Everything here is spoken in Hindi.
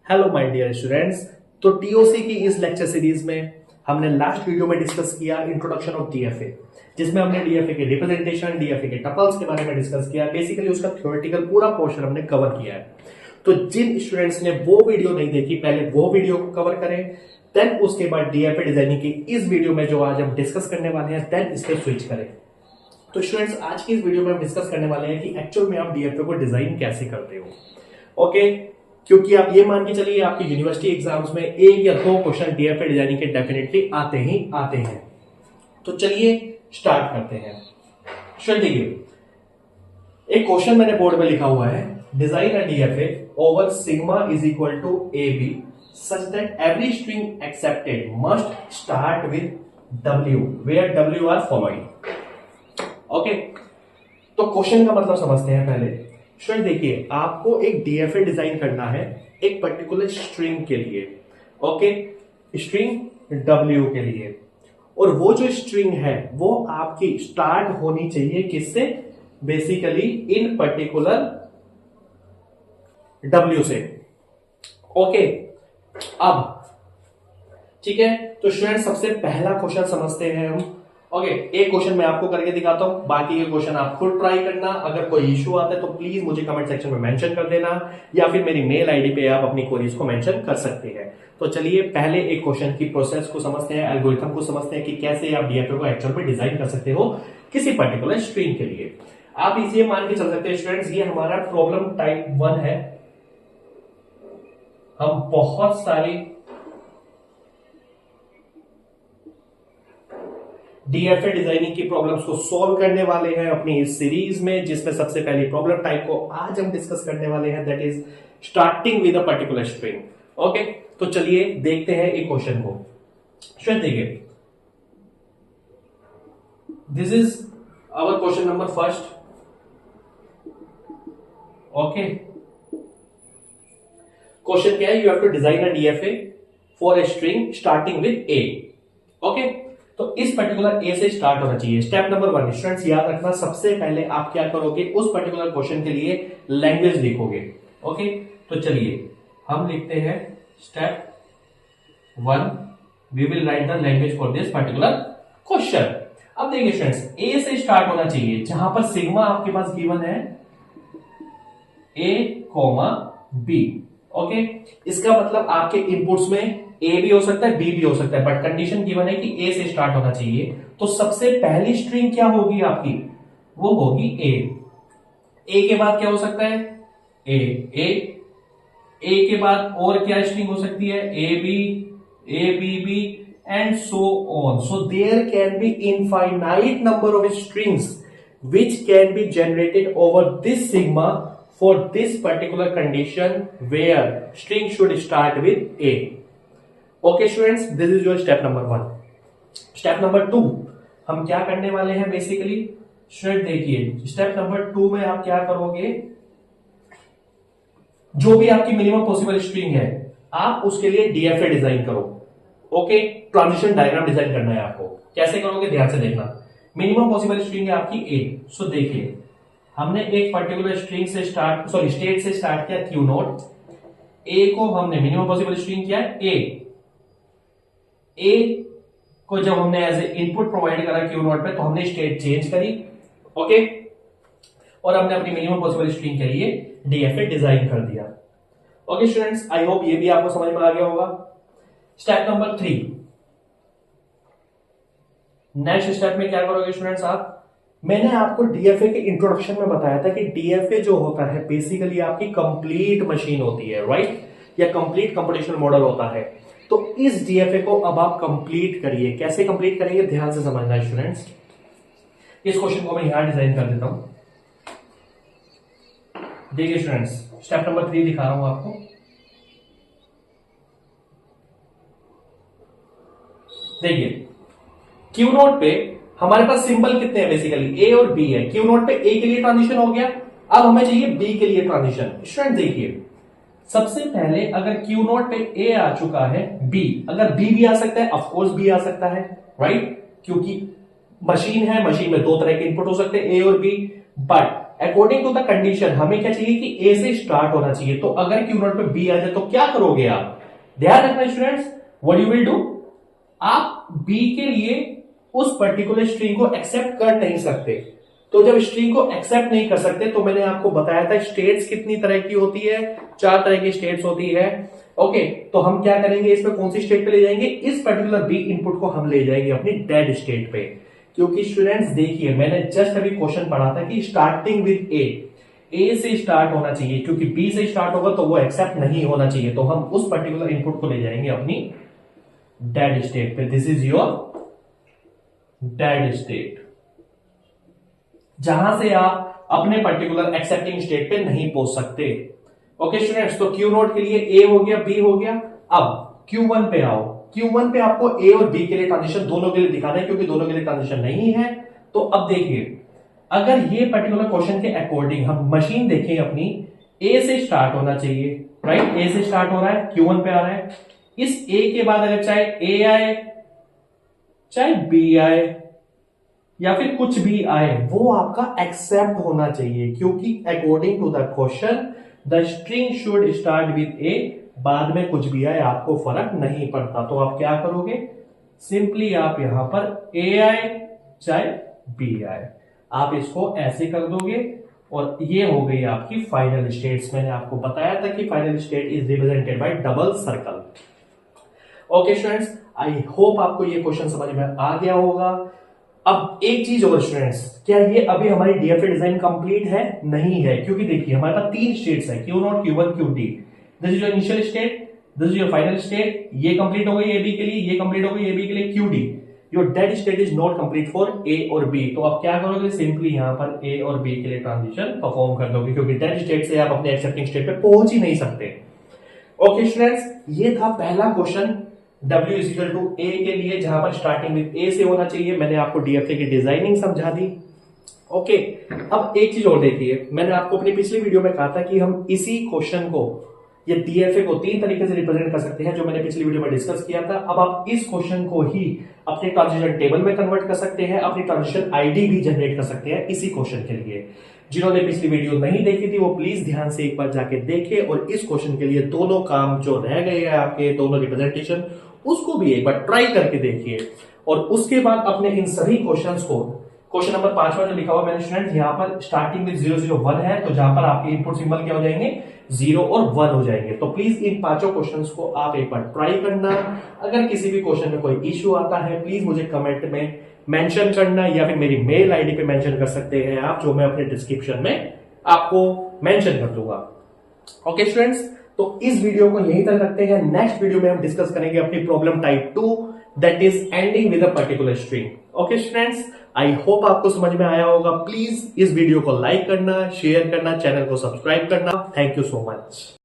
Hello my dear students. तो टीओसी की इस लेक्चर सीरीज में हमने लास्ट वीडियो में डिस्कस किया इंट्रोडक्शन ऑफ डीएफए, जिसमें हमने डीएफए के रिप्रेजेंटेशन, डीएफए के टपल्स के बारे में डिस्कस किया। बेसिकली उसका थ्योरेटिकल पूरा पोर्शन हमने कवर किया है। तो जिन स्टूडेंट्स ने वो वीडियो नहीं देखी, पहले वो वीडियो को कवर करें, देन उसके बाद डीएफए डिजाइनिंग की इस वीडियो में जो आज हम डिस्कस करने वाले हैं, देन इस पर स्विच करें। तो स्टूडेंट्स, आज की इस वीडियो में हम डिस्कस करने वाले हैं कि एक्चुअल में आप डीएफए को डिजाइन कैसे करते हो। ओके, क्योंकि आप ये मान के चलिए आपकी यूनिवर्सिटी एग्जाम्स में एक या दो क्वेश्चन डीएफए डिजाइनिंग के डेफिनेटली आते ही आते हैं। तो चलिए स्टार्ट करते हैं। चल देखिए, एक क्वेश्चन मैंने बोर्ड में लिखा हुआ है, design a DFA over sigma is equal to A B such that every string accepted must start with W where W are following. Okay, तो क्वेश्चन का मतलब समझते हैं पहले। स्टूडेंट देखिए, आपको एक डीएफए डिजाइन करना है एक पर्टिकुलर स्ट्रिंग के लिए। ओके, स्ट्रिंग डब्ल्यू के लिए, और वो जो स्ट्रिंग है वो आपकी स्टार्ट होनी चाहिए किससे? बेसिकली इन पर्टिकुलर डब्ल्यू से। ओके, अब ठीक है, तो स्टूडेंट सबसे पहला क्वेश्चन समझते हैं हम। ओके, एक क्वेश्चन मैं आपको करके दिखाता हूं, बाकी के क्वेश्चन आप खुद ट्राई करना। अगर कोई इश्यू आता है तो प्लीज मुझे कमेंट सेक्शन में मेंशन कर देना, या फिर मेरी मेल आईडी पे आप अपनी क्वेरीज को मेंशन कर सकते हैं। तो चलिए पहले एक क्वेश्चन की प्रोसेस को समझते हैं, एल्गोरिथम को समझते हैं कि कैसे आप डीएफए को एक्चुअल में डिजाइन कर सकते हो किसी पर्टिकुलर स्ट्रिंग के लिए। आप इसे मान के चल सकते हैं स्टूडेंट्स, ये हमारा प्रॉब्लम टाइप 1 है। हम बहुत सारी डीएफए डिजाइनिंग की प्रॉब्लम्स को सॉल्व करने वाले हैं अपनी इस सीरीज में, जिसमें सबसे पहली प्रॉब्लम टाइप को आज हम डिस्कस करने वाले हैं, that is starting with a particular string. Okay, तो चलिए देखते हैं एक क्वेश्चन को। स्टूडेंट देखिए, this is our question number first. Okay, question क्या है? You have to design a DFA for a string starting with A. Okay, तो इस पर्टिकुलर ए से स्टार्ट होना चाहिए। स्टेप नंबर 1 स्टूडेंट्स याद रखना, सबसे पहले आप क्या करोगे, उस पर्टिकुलर क्वेश्चन के लिए लैंग्वेज लिखोगे। ओके, तो चलिए हम लिखते हैं step 1 we will write the language for this particular question. अब देखिए स्टूडेंट्स, ए से स्टार्ट होना चाहिए, जहां पर सिग्मा आपके पास गिवन है ए कॉमा बी। ओके, इसका मतलब आपके इनपुट्स में ए भी हो सकता है, बी भी हो सकता है, बट कंडीशन गिवन है कि ए से स्टार्ट होना चाहिए। तो सबसे पहली स्ट्रिंग क्या होगी आपकी? वो होगी ए। ए के बाद क्या हो सकता है? ए ए ए के बाद और क्या स्ट्रिंग हो सकती है? A B B and so on. So there can be infinite number of strings which can be generated over this sigma for this particular condition where string should start with a. Okay students, this is your step number 1. Step number 2 हम क्या करने वाले हैं बेसिकली? स्टूडेंट देखिए, स्टेप नंबर 2 में आप क्या करोगे, जो भी आपकी मिनिमम पॉसिबल स्ट्रिंग है आप उसके लिए डीएफए डिजाइन करो। ओके, ट्रांजिशन डायग्राम डिजाइन करना है आपको। कैसे करोगे ध्यान से देखना। मिनिमम पॉसिबल स्ट्रिंग है आपकी ए। सो देखिए, हमने एक पर्टिकुलर स्ट्रिंग से स्टेट से स्टार्ट किया क्यू नोट। ए को हमने मिनिमम पॉसिबल स्ट्रिंग किया ए। ए को जब हमने एज ए इनपुट प्रोवाइड करा क्यू नोट पे, तो हमने स्टेट चेंज करी। ओके, और हमने अपनी मिनिमम पॉसिबल स्ट्रिंग के लिए डीएफए डिजाइन कर दिया। ओके स्टूडेंट्स, आई होप ये भी आपको समझ में आ गया होगा। स्टेप नंबर 3, नेक्स्ट स्टेप में क्या करोगे स्टूडेंट्स आप? मैंने आपको डीएफए के इंट्रोडक्शन में बताया था कि डीएफए जो होता है बेसिकली आपकी कंप्लीट मशीन होती है, राइट, या कंप्लीट कंप्यूटेशनल मॉडल होता है। तो इस डीएफए को अब आप कंप्लीट करिए। कैसे कंप्लीट करेंगे ध्यान से समझना है स्टूडेंट्स। इस क्वेश्चन को मैं यहां डिजाइन कर देता हूं। देखिए स्टूडेंट्स, स्टेप नंबर 3 दिखा रहा हूं आपको। देखिए, क्यू नोट पे हमारे पास सिंबल कितने हैं? बेसिकली ए और बी है। क्यू नोट पे ए के लिए ट्रांजिशन हो गया, अब हमें चाहिए बी के लिए ट्रांजिशन। स्टूडेंट देखिए, सबसे पहले अगर क्यू नोट पे ए आ चुका है, बी, अगर बी भी आ सकता है, ऑफकोर्स बी आ सकता है, राइट, क्योंकि मशीन है, मशीन में दो तरह के इनपुट हो सकते हैं, ए और B. But according to the condition हमें क्या चाहिए कि ए से स्टार्ट होना चाहिए। तो अगर क्यू नॉट पे बी आ जाए तो क्या करोगे आप? ध्यान रखना students, what you will do, आप बी के लिए उस पर्टिकुलर स्ट्रिंग को एक्सेप्ट कर नहीं सकते। तो जब स्ट्रिंग को एक्सेप्ट नहीं कर सकते तो मैंने आपको बताया था स्टेट्स कितनी तरह की होती है, 4 तरह की स्टेट्स होती है। ओके, तो हम क्या करेंगे, इसमें कौन सी स्टेट पे ले जाएंगे? इस पर्टिकुलर बी इनपुट को हम ले जाएंगे अपनी डेड स्टेट पे। क्योंकि स्टूडेंट्स देखिए, मैंने जस्ट अभी क्वेश्चन पढ़ा था कि स्टार्टिंग विद ए से स्टार्ट होना चाहिए, क्योंकि बी से स्टार्ट होगा तो वो एक्सेप्ट नहीं होना चाहिए। तो हम उस पर्टिकुलर इनपुट को ले जाएंगे अपनी डेड स्टेट पे। This is your dead state, जहां से आप अपने पर्टिकुलर एक्सेप्टिंग स्टेट पे नहीं पहुंच सकते। ओके स्टूडेंट्स, तो क्यू नोट के लिए ए हो गया, बी हो गया। अब Q1 पे आओ। Q1 पे आपको ए और बी के लिए ट्रांजिशन दोनों के लिए दिखाना है, क्योंकि दोनों के लिए ट्रांजिशन नहीं है। तो अब देखिए, अगर ये पर्टिकुलर क्वेश्चन के अकॉर्डिंग हम मशीन देखें अपनी, ए से स्टार्ट होना चाहिए, राइट? ए से स्टार्ट हो रहा है, Q1 पे आ रहा है। इस ए के बाद अगर चाहे ए आए, चाहे बी आए, या फिर कुछ भी आए, वो आपका एक्सेप्ट होना चाहिए, क्योंकि according to the question the string should start with A. बाद में कुछ भी आए आपको फर्क नहीं पड़ता। तो आप क्या करोगे? सिंपली आप यहां पर ए आए चाहे बी आए, आप इसको ऐसे कर दोगे और ये हो गई आपकी फाइनल स्टेट्स। मैंने आपको बताया था कि final state is represented by double circle. Okay students, I hope आपको ये क्वेश्चन समझ में आ गया होगा। अब एक चीज और स्टूडेंट्स, क्या ये अभी हमारी डीएफए डिजाइन कंप्लीट है? नहीं है, क्योंकि देखिए हमारे पास 3 स्टेट्स है, Q0, Q1, QD। This is your initial state, this is your final state. ये कंप्लीट हो गई ए बी के लिए, ये कंप्लीट हो गई ए बी के लिए, QD। Your dead state is not complete for a और बी। तो आप क्या करोगे? सिंपली यहां पर ए और बी के लिए ट्रांजिशन परफॉर्म कर दोगे, क्योंकि डेड स्टेट से आप अपने एक्सेप्टिंग स्टेट पे पहुंच ही नहीं सकते। ओके स्टूडेंट्स, ये था पहला question W is equal to A के लिए, जहां पर स्टार्टिंग विद ए से होना चाहिए। मैंने आपको डीएफए की डिजाइनिंग समझा दी। ओके, अब एक चीज और देखिए, मैंने आपको अपनी पिछली वीडियो में कहा था कि हम इसी क्वेश्चन को, ये डीएफए को 3 तरीके से रिप्रेजेंट कर सकते हैं, जो मैंने पिछली वीडियो में डिस्कस किया था। अब आप इस क्वेश्चन को ही अपने ट्रांजिशन टेबल में कन्वर्ट कर सकते हैं, अपनी ट्रांजिशन आईडी भी जनरेट कर सकते हैं इसी क्वेश्चन के लिए। जिन्होंने पिछली वीडियो नहीं देखी थी वो प्लीज ध्यान से एक बार जाके देखें, और इस क्वेश्चन के लिए दोनों काम जो रह गए हैं आपके, दोनों रिप्रेजेंटेशन, उसको भी एक बार ट्राई करके देखिए। और उसके बाद अपने इन सभी क्वेश्चंस को, क्वेश्चन नंबर 5 जो लिखा हुआ मैंने स्टूडेंट, यहाँ पर स्टार्टिंग में 0 0 1 है, तो जहां पर आपके इनपुट सिंबल क्या हो जाएंगे? 0 और 1 हो जाएंगे। तो प्लीज इन 5 क्वेश्चंस को आप एक बार ट्राई करना। अगर किसी भी क्वेश्चन में कोई इश्यू आता है, प्लीज मुझे कमेंट में मेंशन करना, या फिर मेरी मेल आईडी पे मेंशन कर सकते हैं आप, जो मैं अपने डिस्क्रिप्शन में आपको मेंशन कर दूंगा। ओके स्टूडेंट्स, तो इस वीडियो को यहीं तक रखते हैं। नेक्स्ट वीडियो में हम डिस्कस करेंगे अपनी problem type 2, that is ending with a particular string. Okay students, I hope आपको समझ में आया होगा। प्लीज इस वीडियो को लाइक करना, शेयर करना, चैनल को सब्सक्राइब करना। Thank you so much.